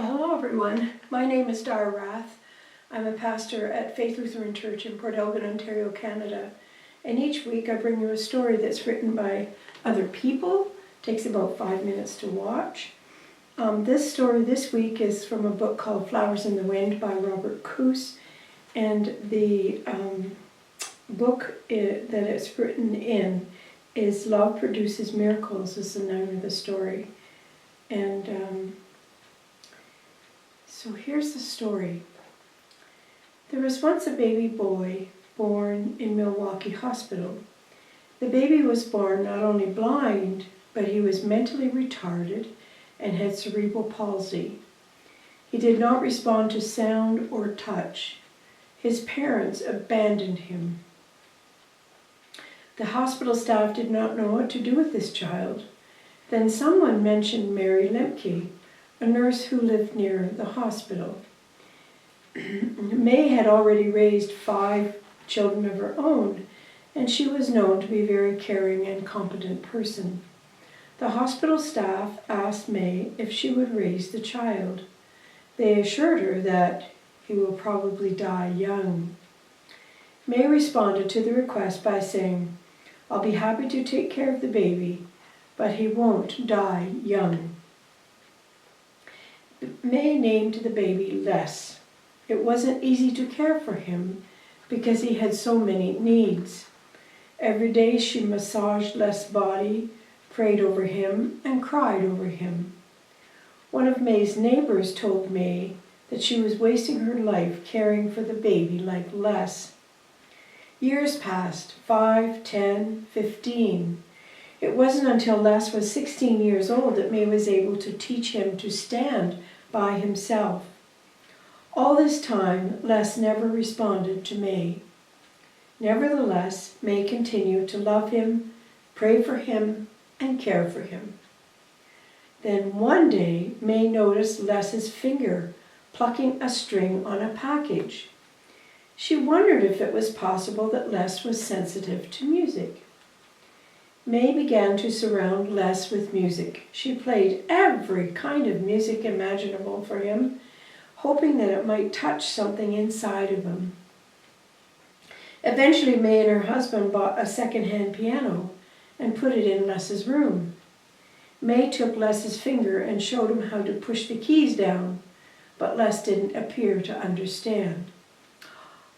Hello everyone, my name is Dara Rath. I'm a pastor at Faith Lutheran Church in Port Elgin, Ontario, Canada. And each week I bring you a story that's written by other people. It takes about 5 minutes to watch. This story this week is from a book called Flowers in the Wind by Robert Coos. And the book that it's written in is Love Produces Miracles is the name of the story. And so here's the story. There was once a baby boy born in Milwaukee Hospital. The baby was born not only blind, but he was mentally retarded and had cerebral palsy. He did not respond to sound or touch. His parents abandoned him. The hospital staff did not know what to do with this child. Then someone mentioned Mary Lemke, a nurse who lived near the hospital. May had already raised 5 children of her own, and she was known to be a very caring and competent person. The hospital staff asked May if she would raise the child. They assured her that he will probably die young. May responded to the request by saying, "I'll be happy to take care of the baby, but he won't die young." May named the baby Les. It wasn't easy to care for him because he had so many needs. Every day she massaged Les' body, prayed over him, and cried over him. One of May's neighbors told May that she was wasting her life caring for the baby like Les. Years passed, 5, 10, 15. It wasn't until Les was 16 years old that May was able to teach him to stand by himself. All this time, Les never responded to May. Nevertheless, May continued to love him, pray for him, and care for him. Then one day, May noticed Les's finger plucking a string on a package. She wondered if it was possible that Les was sensitive to music. May began to surround Les with music. She played every kind of music imaginable for him, hoping that it might touch something inside of him. Eventually, May and her husband bought a second-hand piano and put it in Les's room. May took Les's finger and showed him how to push the keys down, but Les didn't appear to understand.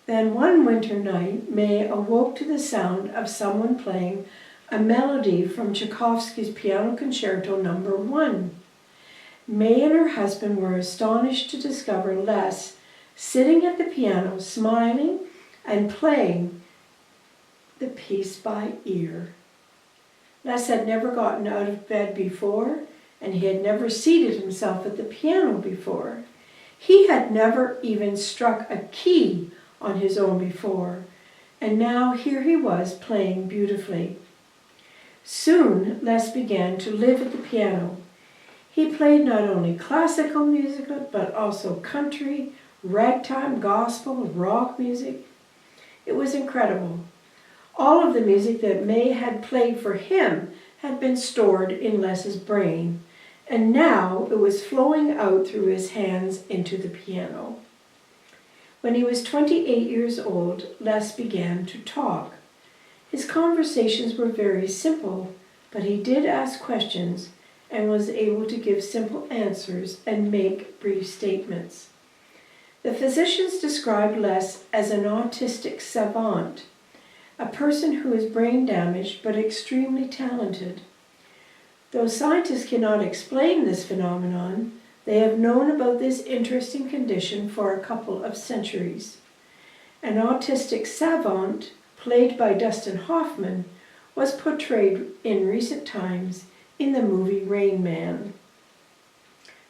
Then one winter night, May awoke to the sound of someone playing a melody from Tchaikovsky's Piano Concerto No. 1. May and her husband were astonished to discover Les sitting at the piano, smiling and playing the piece by ear. Les had never gotten out of bed before, and he had never seated himself at the piano before. He had never even struck a key on his own before, and now here he was playing beautifully. Soon, Les began to live at the piano. He played not only classical music, but also country, ragtime, gospel, rock music. It was incredible. All of the music that May had played for him had been stored in Les's brain, and now it was flowing out through his hands into the piano. When he was 28 years old, Les began to talk. His conversations were very simple, but he did ask questions and was able to give simple answers and make brief statements. The physicians described Les as an autistic savant, a person who is brain damaged but extremely talented. Though scientists cannot explain this phenomenon, they have known about this interesting condition for a couple of centuries. An autistic savant, played by Dustin Hoffman, was portrayed in recent times in the movie Rain Man.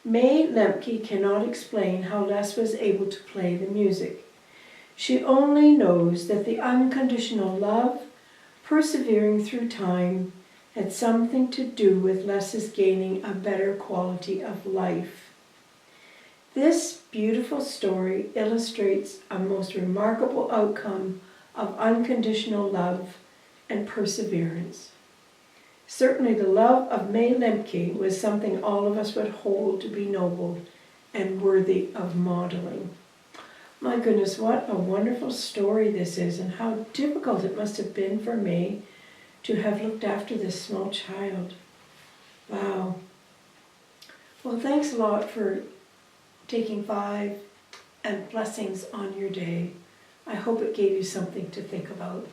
May Lemke cannot explain how Les was able to play the music. She only knows that the unconditional love, persevering through time, had something to do with Les's gaining a better quality of life. This beautiful story illustrates a most remarkable outcome of unconditional love and perseverance. Certainly the love of May Lemke was something all of us would hold to be noble and worthy of modeling. My goodness, what a wonderful story this is, and how difficult it must have been for May to have looked after this small child. Wow. Well, thanks a lot for taking 5 and blessings on your day. I hope it gave you something to think about.